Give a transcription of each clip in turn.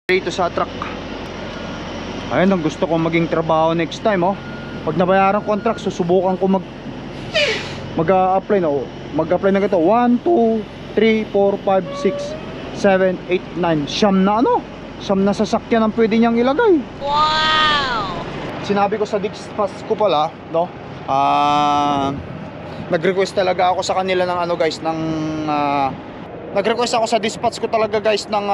Dito sa truck. Ayun ang gusto ko maging trabaho next time, oh. Pag nabayaran contract, susubukan ko mag-apply na, oh. Mag-apply na ito. 1, 2, 3, 4, 5, 6, 7, 8, 9. Siyam na ano? Siyam na sasakyan ang pwede niyang ilagay. Wow! Sinabi ko sa dispatch ko pala, no? Nag-request talaga ako sa kanila ng ano guys, ng nag-request ako sa dispatch ko talaga guys ng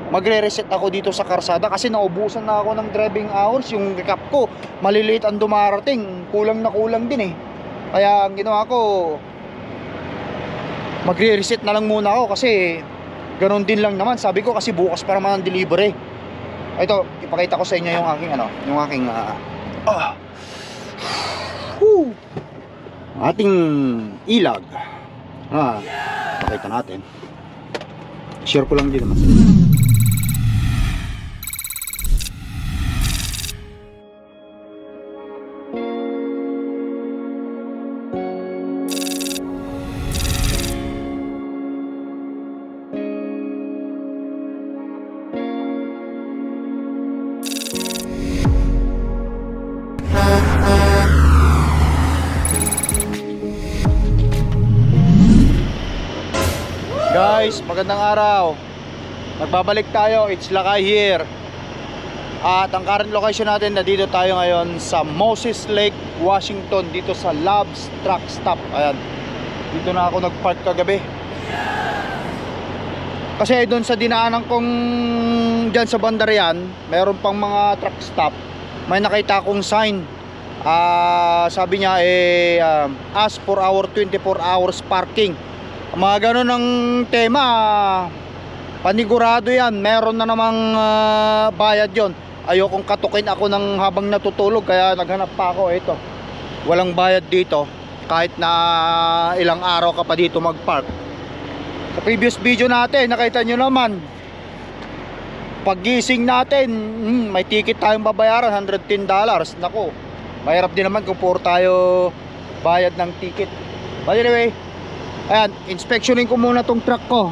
magre-reset ako dito sa karsada kasi naubusan na ako ng driving hours. Yung recap ko maliliit ang dumarating, kulang na kulang din eh. Kaya ang ginawa ko, magre-reset na lang muna ako kasi ganoon din lang naman. Sabi ko kasi bukas pa naman ang delivery. Ito, ipakita ko sa inyo yung aking ano, yung aking ating ilag. Pakita natin. Share ko lang din naman. Guys, magandang araw. Nagbabalik tayo, it's Lakay here. At ang current location natin, na dito tayo ngayon sa Moses Lake, Washington, dito sa Love's Truck Stop. Ayan, dito na ako nagpark kagabi. Kasi doon sa dinaanan kong dyan sa Bandarian, meron pang mga truck stop. May nakita akong sign, sabi niya ask for our 24 hours parking. Mga ganun ang tema, panigurado yan. Meron na namang bayad yon. Ayokong katukin ako ng habang natutulog, kaya naghanap pa ako. Ito, walang bayad dito kahit na ilang araw ka pa dito magpark. Sa previous video natin, nakita nyo naman, paggising natin, may ticket tayong babayaran, $110. Naku, mahirap din naman kung puro tayo bayad ng ticket. By the way, ayan, inspectionin ko muna tong truck ko.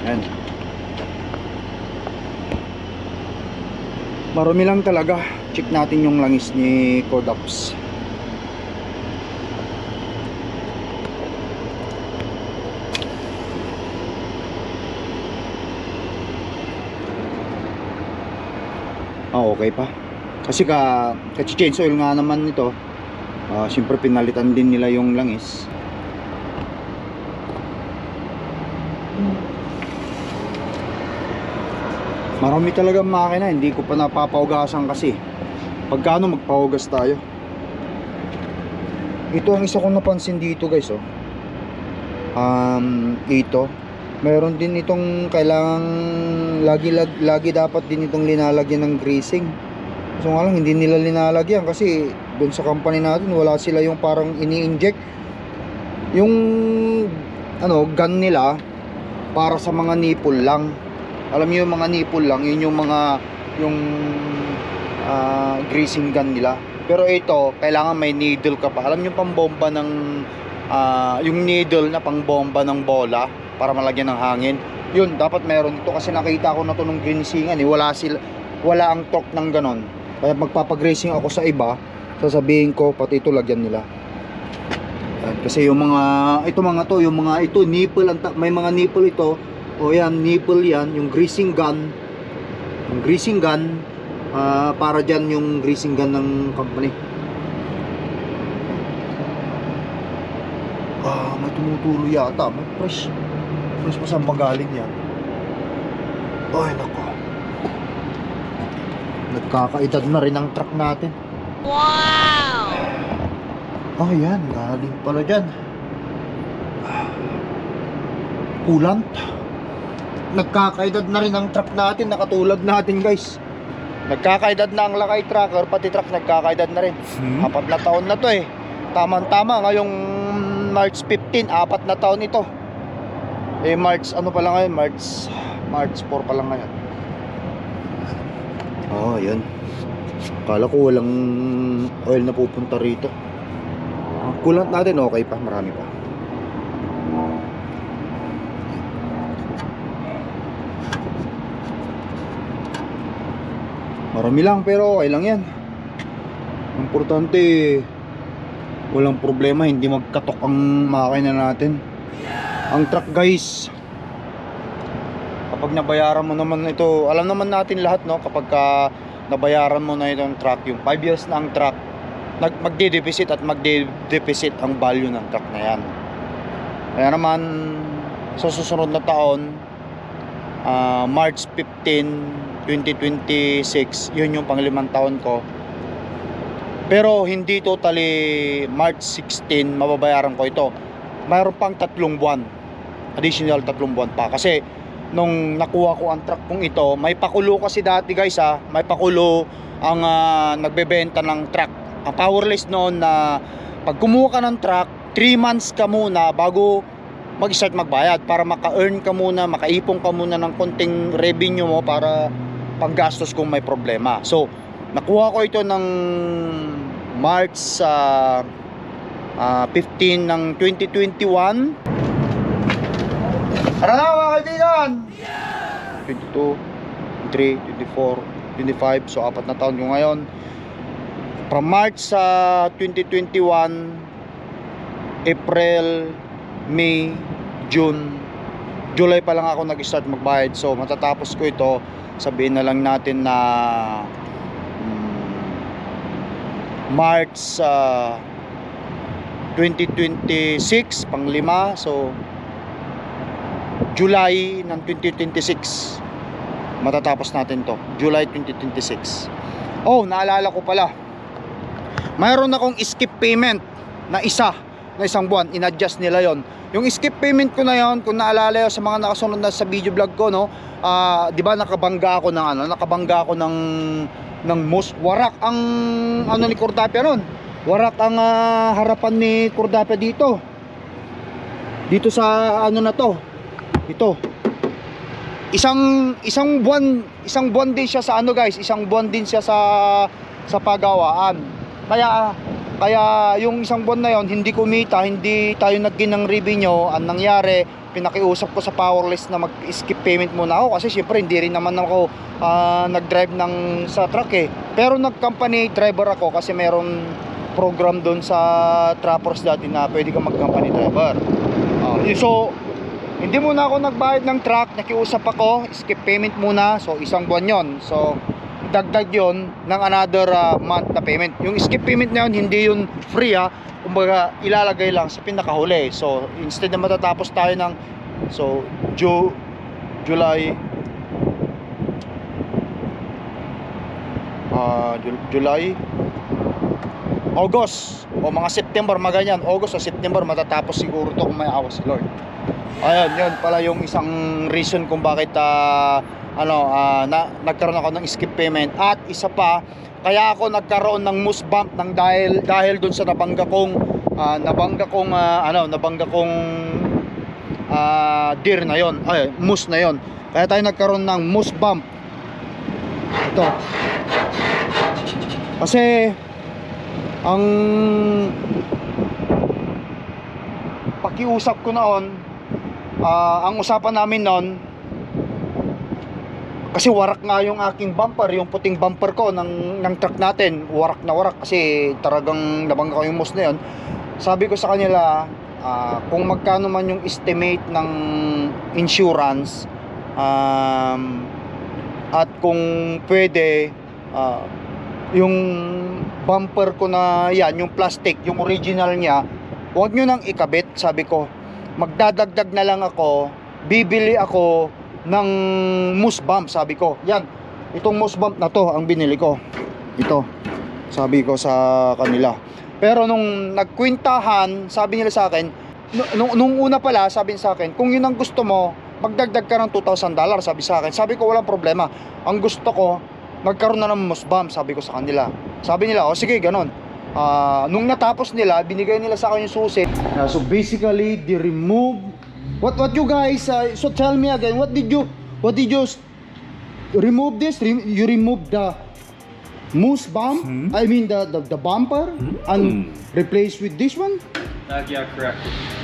Ayan. Marami lang talaga. Check natin yung langis ni Kodaps. Okay pa. Kasi change oil nga naman nito. Siyempre pinalitan din nila yung langis. Marami talagang makina, hindi ko pa napapaugasan kasi. Pagkano magpahugas tayo? Ito ang isa kong napansin dito guys, oh. Ito meron din itong kailangang lagi dapat din itong linalagyan ng greasing. So nga lang hindi nila linalagyan kasi doon sa company natin wala sila yung parang ini-inject yung ano gun nila para sa mga nipple lang. Alam niyo yung mga nipple lang, yun yung mga greasing gun nila. Pero ito kailangan may needle ka pa. Alam niyo pambomba ng yung needle na pangbomba ng bola para malagyan ng hangin. Yun, dapat meron ito kasi nakita ko na to nung greasingan eh. Wala ang torque ng ganon. Kaya magpapag-greasing ako sa iba, sasabihin ko pati ito lagyan nila. Kasi yung mga ito nipple, may mga nipple ito. O yan, nipple yan, yung greasing gun. Yung greasing gun, para dyan yung greasing gun ng company. May tumutulo yata. May fresh pa saan magaling yan. Ay nako, nagkakaedad na rin ang truck natin. Wow! Yan, galing pala dyan coolant. Nagkakaedad na rin ang truck natin, nakatulad natin guys. Nagkakaedad na ang Lakay Trucker, pati truck nagkakaedad na rin. 4 na taon na to eh. Tama-tama, ngayong March 15, 4 na taon ito. March, ano pa lang ngayon? March 4 pa lang ngayon. Ayan. Akala ko walang oil na pupunta rito. Coolant natin okay pa, marami pa. Marami lang pero okay lang yan. Importante walang problema, hindi magkatok ang makina natin. Ang truck guys, kapag nabayaran mo naman ito, alam naman natin lahat no, kapag nabayaran mo na itong truck, yung 5 years na ang truck, magde-deficit at magde-deficit ang value ng truck na yan. Kaya naman sa susunod na taon, March 15, 2026, yun yung panglimang taon ko. Pero hindi totally March 16 mababayaran ko ito. Mayroon pang 3 buwan, additional 3 buwan pa. Kasi nung nakuha ko ang truck kong ito, may pakulo kasi dati guys may pakulo ang nagbebenta ng truck. Ang powerless noon na pag kumuha ka ng truck, 3 months ka muna bago mag-start magbayad para maka-earn ka muna, makaipon ka muna ng konting revenue mo para panggastos kung may problema. So nakuha ko ito ng March 15 ng 2021. Tara na mga kaibigan! 22, 23, 24, 25. So 4 na taon ko ngayon. From March 2021, April, May, June, July pa lang ako nag-start magbayad. So matatapos ko ito, sabihin na lang natin na March 2026 pang 5. So July ng 2026 matatapos natin to, July 2026. Oh, naalala ko pala, mayroon akong skip payment na isang buwan. In-adjust nila yon. Yung skip payment ko na yon, kung naalala sa mga nakasunod na sa video vlog ko no, di ba nakabangga ako ng most warak ang ni Cordapia ron. Warak ang harapan ni Cordapia dito sa na to. Ito. Isang buwan din siya sa guys, isang buwan din siya sa pagawaan. Kaya yung isang buwan na yon hindi kumita, hindi tayo nagkin ng revenue. Ang nangyari, pinakiusap ko sa powerless na mag-skip payment muna ako kasi syempre hindi rin naman ako nag-drive sa truck pero nag-company driver ako kasi meron program doon sa trappers dati na pwede kang mag-company driver. So hindi muna ako nagbayad ng truck, nakiusap ako, skip payment muna. So isang buwan yon. So dagdag yon ng another month na payment. Yung skip payment na yun, hindi yun free kumbaga ilalagay lang sa pinakahuli. So instead na matatapos tayo ng July, August o mga September, maganyan, August o September matatapos siguro to kung may awas si Lord. Ayun, yun pala yung isang reason kung bakit nagkaroon ako ng skip payment. At isa pa, kaya ako nagkaroon ng moose bump dahil dun sa nabangga kong deer na yon, moose na yon. Kaya tayo nagkaroon ng moose bump. Ito. Kasi ang pakiusap ko noon, ang usapan namin noon, kasi warak nga yung aking bumper, yung puting bumper ko ng truck natin, warak na warak kasi talagang nabangga ko yung moose na yun. Sabi ko sa kanila, kung magkano man yung estimate ng insurance, at kung pwede, yung bumper ko na yan, yung plastic, yung original niya, huwag nyo nang ikabit. Sabi ko, magdadagdag na lang ako, bibili ako ng moose bump. Sabi ko, yan, itong moose bump na to ang binili ko. Ito, sabi ko sa kanila. Pero nung nagkwintahan, sabi nila sa akin, nung una pala, sabi sa akin, kung yun ang gusto mo, magdagdag ka ng $2,000, sabi sa akin. Sabi ko, walang problema. Ang gusto ko, magkaroon na ng moose bump, sabi ko sa kanila. Sabi nila, o sige, ganon. Nung natapos nila, binigay nila sa akin yung susi. So basically, they remove what you guys so tell me again, what did you remove this? You remove the moose bump, I mean the bumper, and replace with this one? Yeah, correct.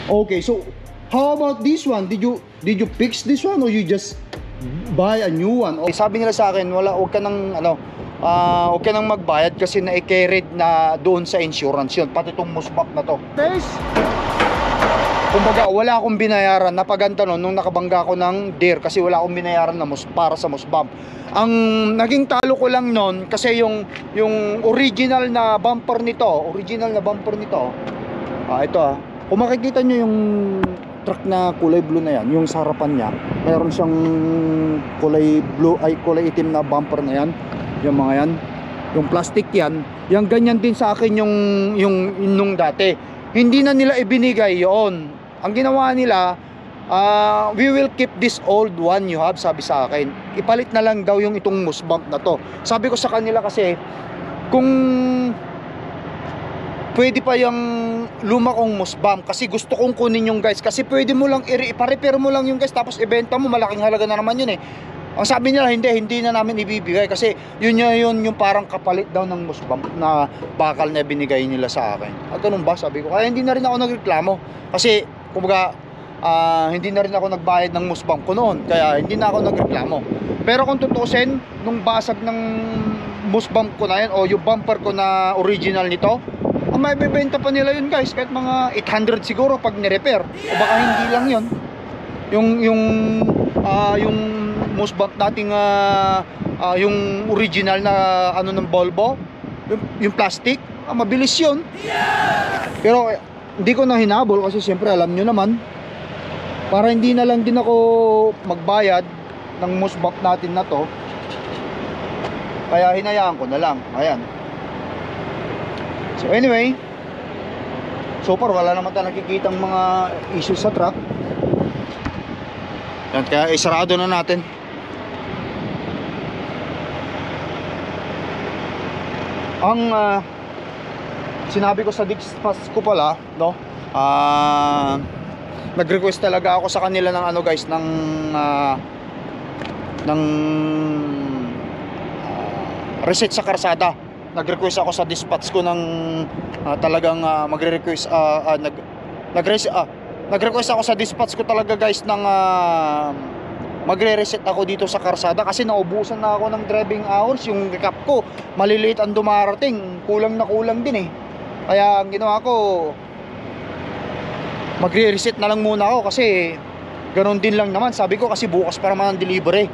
Okay, so how about this one? Did you fix this one or you just buy a new one? Okay, sabi nila sa akin, wag ka nang huwag ka nang magbayad kasi na-carried na doon sa insurance yun, pati itong moose bump na to. Guys, kumbaga wala akong binayaran. Napaganda nun nung nakabangga ko ng deer kasi wala akong binayaran na para sa moose bump. Ang naging talo ko lang nun kasi yung original na bumper nito, ito kung makikita nyo yung truck na kulay blue na yan, yung sa harapan niya, mayroon siyang kulay itim na bumper na yan, yung mga yan, yung plastic yan, yung ganyan din sa akin yung nung dati. Hindi na nila ibinigay yon. Ang ginawa nila, we will keep this old one you have, sabi sa akin. Ipalit na lang daw yung itong moose bump na to. Sabi ko sa kanila kasi, kung pwede pa yung luma kong moose bump, kasi gusto kong kunin yung guys, kasi pwede mo lang ipa-repair mo lang yung guys, tapos ibenta mo, malaking halaga na naman yun eh. Ang sabi nila, hindi na namin ibibigay kasi yun yung parang kapalit daw ng moose bump na bakal na binigay nila sa akin. At ganun ba? Sabi ko, kaya hindi na rin ako nagreklamo kasi kumbaga hindi na rin ako nagbayad ng moose bump ko noon, kaya hindi na ako nagreklamo. Pero kung tutusin, nung basag ng moose bump ko na yun o yung bumper ko na original nito, may bibenta pa nila yun guys, kahit mga 800 siguro pag ni-repair, o baka hindi lang yun. Yung moose bump nating yung original na ng Volvo, yung plastic, mabilis yun. Pero hindi ko na hinabol kasi siyempre alam nyo naman, para hindi na lang din ako magbayad ng moose bump natin na to, kaya hinayaan ko na lang. Ayan. So anyway, so far wala naman tayo nakikitang mga issues sa truck. Yan, kaya isarado na natin. Ang sinabi ko sa dispatch ko pala, no? Nag-request talaga ako sa kanila ng guys, ng reset sa karsada. Nag-request ako sa dispatch ko ng talagang magre-request nag-request ako sa dispatch ko talaga guys ng magre-reset ako dito sa karsada kasi naubusan na ako ng driving hours. Yung recap ko maliliit ang dumarating, kulang na kulang din eh. Kaya ang ginawa ko, magre-reset na lang muna ako kasi ganoon din lang naman. Sabi ko kasi bukas para man ang delivery.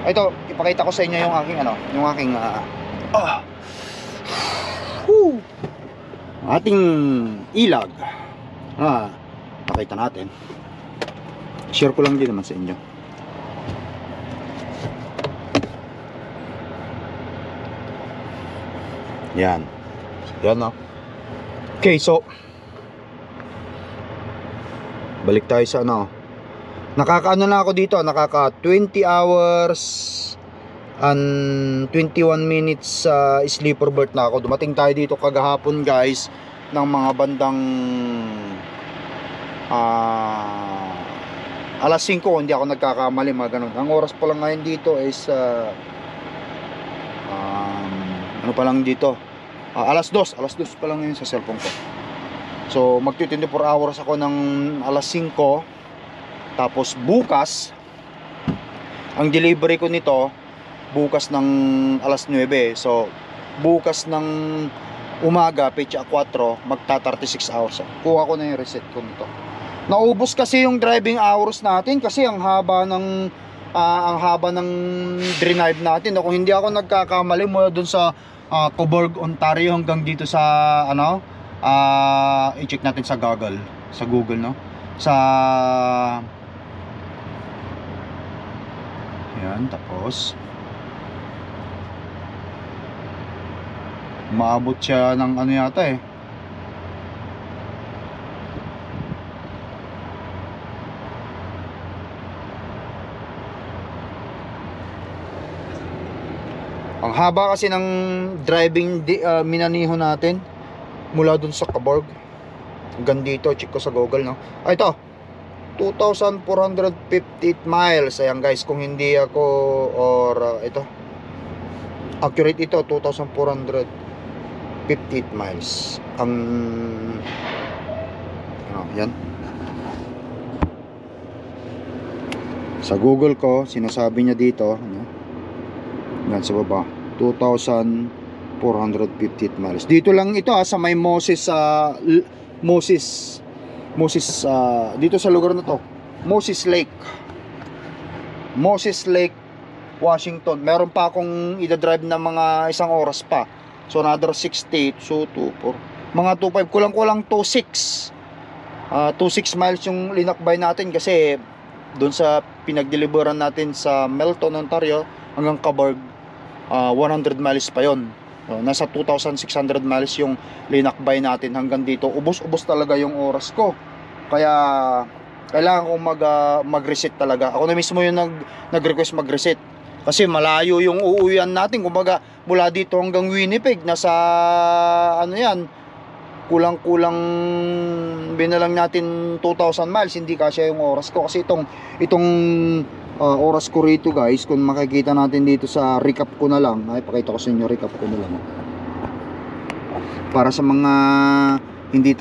Ito, ipakita ko sa inyo yung aking ating ilag. Pakita natin. Share ko lang din naman sa inyo. Yan. Yan no. Okay, so balik tayo sa nakakaano na ako dito, nakaka 20 hours and 21 minutes sleeper berth na ako. Dumating tayo dito kagahapon guys ng mga bandang alas 5, hindi ako nagkakamali, mga ganun. Ang oras pa lang ngayon dito is ano pa lang dito, alas 2 pa lang ngayon sa cellphone ko. So magti 24 hours ako ng alas 5. Tapos bukas ang delivery ko nito bukas ng alas 9. So bukas ng umaga, pecha 4, magta 36 hours. Kuha ko na yung reset ko nito. Naubos kasi yung driving hours natin kasi ang haba ng drive natin. Kung hindi ako nagkakamali, mula dun sa Cobourg, Ontario hanggang dito sa i-check natin sa Google, no? Yan, tapos maabot siya ng yata eh. Ang haba kasi ng driving minaniho natin mula dun sa Cobourg hanggang dito. Check ko sa Google, no? Ito 2,458 miles. Ayan guys, kung hindi ako ito Accurate ito, 2,458 miles. Ang yan. Sa Google ko, sinasabi niya dito, ano? Yan sa baba, 2,458 miles. Dito lang ito sa may Moses dito sa lugar na to, Moses Lake, Washington. Meron pa akong ida-drive na mga isang oras pa. So another 68, so 24, mga 25, kulang-kulang 26 miles yung linakbay natin, kasi doon sa pinagdeliveran natin sa Melton, Ontario hanggang Cabourg, 100 miles pa yon. Nasa 2,600 miles yung linakbay natin hanggang dito. Ubos-ubos talaga yung oras ko, kaya kailangan kong mag-reset talaga. Ako na mismo yung nag-request mag-reset, kasi malayo yung uuwian natin. Kumbaga mula dito hanggang Winnipeg, nasa ano yan, kulang-kulang binalang natin 2,000 miles. Hindi kasya yung oras ko, kasi itong oras ko rito guys, kung makikita natin dito sa recap ko na lang, ay pakita ko sa inyo, recap ko na lang para sa mga hindi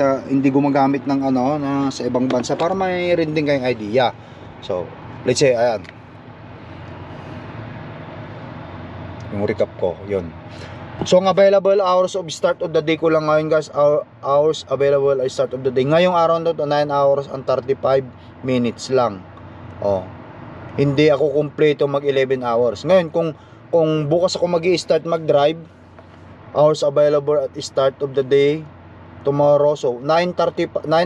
gumagamit ng na sa ibang bansa, para may rin din kayong idea. So let's say, ayan yung recap ko, yun. So ang available hours of start of the day ko lang ngayon guys, hours available ay start of the day ngayong araw na to, 9 hours and 35 minutes lang. Hindi ako kumpleto mag 11 hours. Ngayon kung bukas ako magi-start mag-drive, hours available at start of the day tomorrow, so 9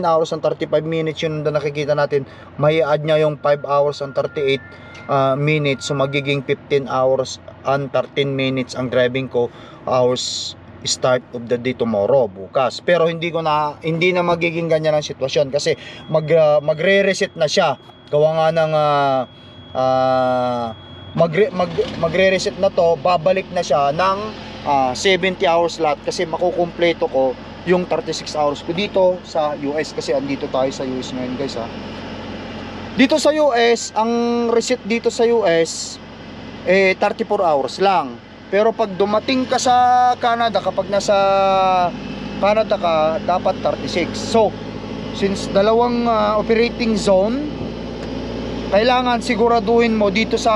hours and 35 minutes yun na nakikita natin. May add niya yung 5 hours and 38 minutes, so magiging 15 hours and 13 minutes ang driving ko, hours start of the day tomorrow, bukas. Pero hindi na magiging ganyan ang sitwasyon, kasi magre-reset na siya. Gawa nga ng magre-reset na to, babalik na siya ng 70 hours lahat, kasi makukumpleto ko yung 36 hours ko dito sa US, kasi andito tayo sa US ngayon guys Dito sa US, ang reset dito sa US 34 hours lang. Pero pag dumating ka sa Canada, kapag nasa Canada ka, dapat 36. So since dalawang operating zone, kailangan siguraduhin mo dito sa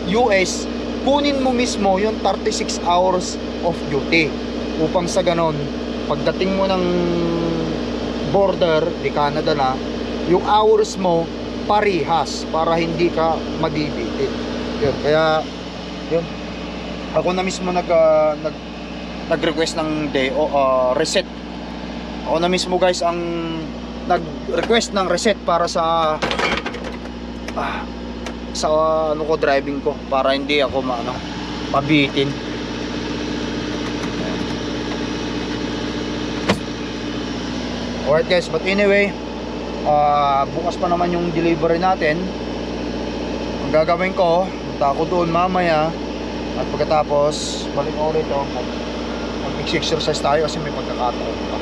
US, kunin mo mismo yung 36 hours of duty, upang sa ganon pagdating mo ng border di Canada na, yung hours mo parihas, para hindi ka mabibitin. Yun, kaya yun, ako na mismo nag-request ng day reset. Ako na mismo guys ang nag-request ng reset para sa driving ko, para hindi ako mabitin. Alright guys, but anyway, bukas pa naman yung delivery natin. Ang gagawin ko, punta ako doon mamaya, at pagkatapos balik ko rito at mag-exercise tayo, kasi may pagkakataon pa.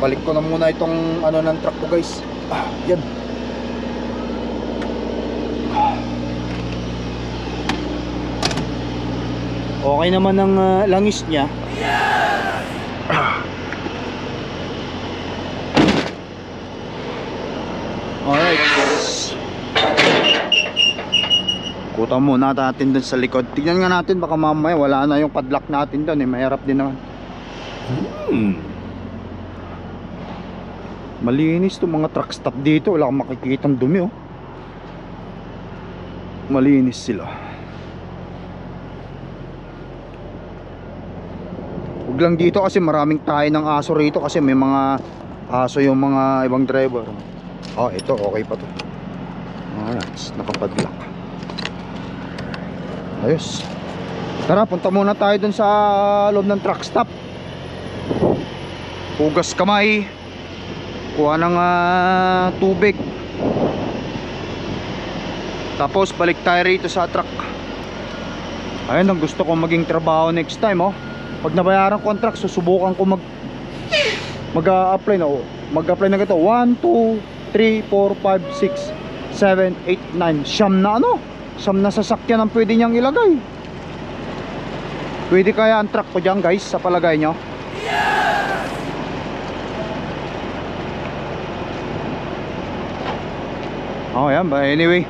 Balik ko na muna itong ng truck ko guys. Yan. Okay naman ang langis niya. Alright guys, kuta muna natin dun sa likod. Tignan nga natin, baka mamaya wala na yung padlock natin dun mahirap din naman. Malinis to mga truck stop dito, wala kang makikitang dumi malinis sila. Huwag lang dito, kasi maraming tayo ng aso rito, kasi may mga aso yung mga ibang driver. Ito okay pa to. Alright, nakapadlock. Ayos. Tara, punta muna tayo dun sa loob ng truck stop. Hugas kamay, kuha ng tubig, tapos balik tayo rito sa truck. Ayun ang gusto ko maging trabaho next time pag nabayaran contract, susubukan ko mag-apply na mag-apply na ito. 1, 2, 3, 4, 5, 6, 7, 8, 9 siyam na siyam na sasakyan ang pwede niyang ilagay. Pwede kaya ang truck ko dyan guys, sa palagay nyo? Oh yan, but anyway,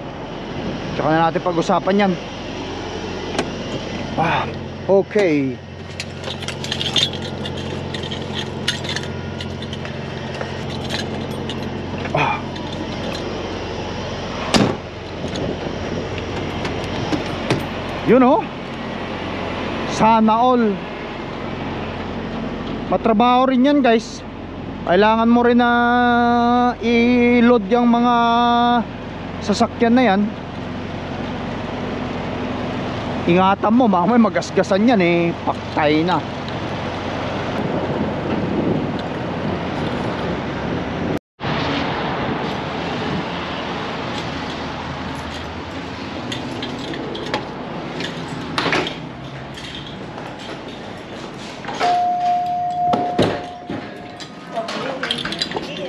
tsaka na natin pag-usapan yan. Okay. Yun oh, sana all. Matrabaho rin yan guys. Kailangan mo rin na i-load yung mga sasakyan na yan. Ingatan mo, mamay magasgasan yan eh, paktay na.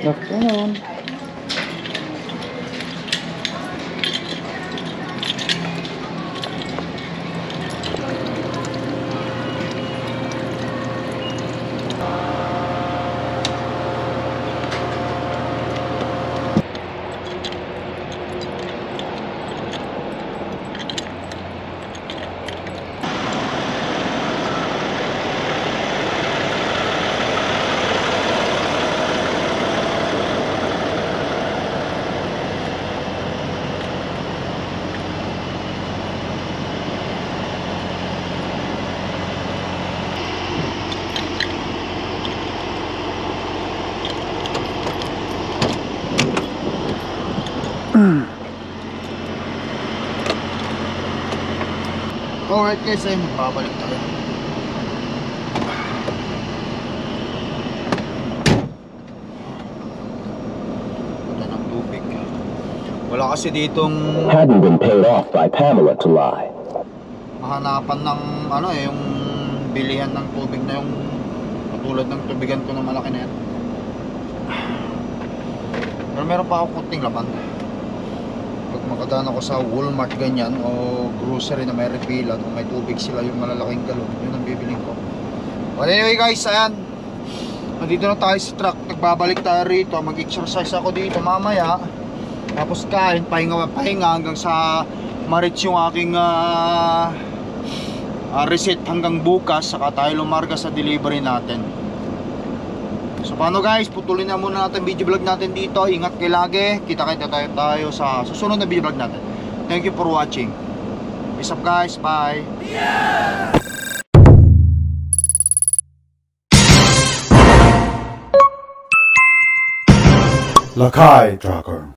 Afternoon. Alright guys, ay magbabalik tayo. Wala ng tubig. Wala kasi ditong Hadn't been paid off by Pamela to lie. mahanapan ng ano eh, yung bilihan ng tubig na yung katulad ng tubigan ko na malaki na yan. Pero meron pa ako kunting laman. Pag makadaan ako sa Walmart ganyan o grocery na may refillan o may tubig sila, yung malalaking galon, yun ang bibiling ko. But anyway guys, ayan, nandito na tayo sa truck. Nagbabalik tayo rito, mag-exercise ako dito mamaya. Tapos kain, pahinga hanggang sa ma-reach yung aking receipt hanggang bukas. Saka tayo lumarga sa delivery natin. So paano guys, putulin na muna natin video vlog natin dito. Ingat kayo lagi. Kita-kita tayo sa susunod na video vlog natin. Thank you for watching. Peace up guys, bye. Lakai Tracker.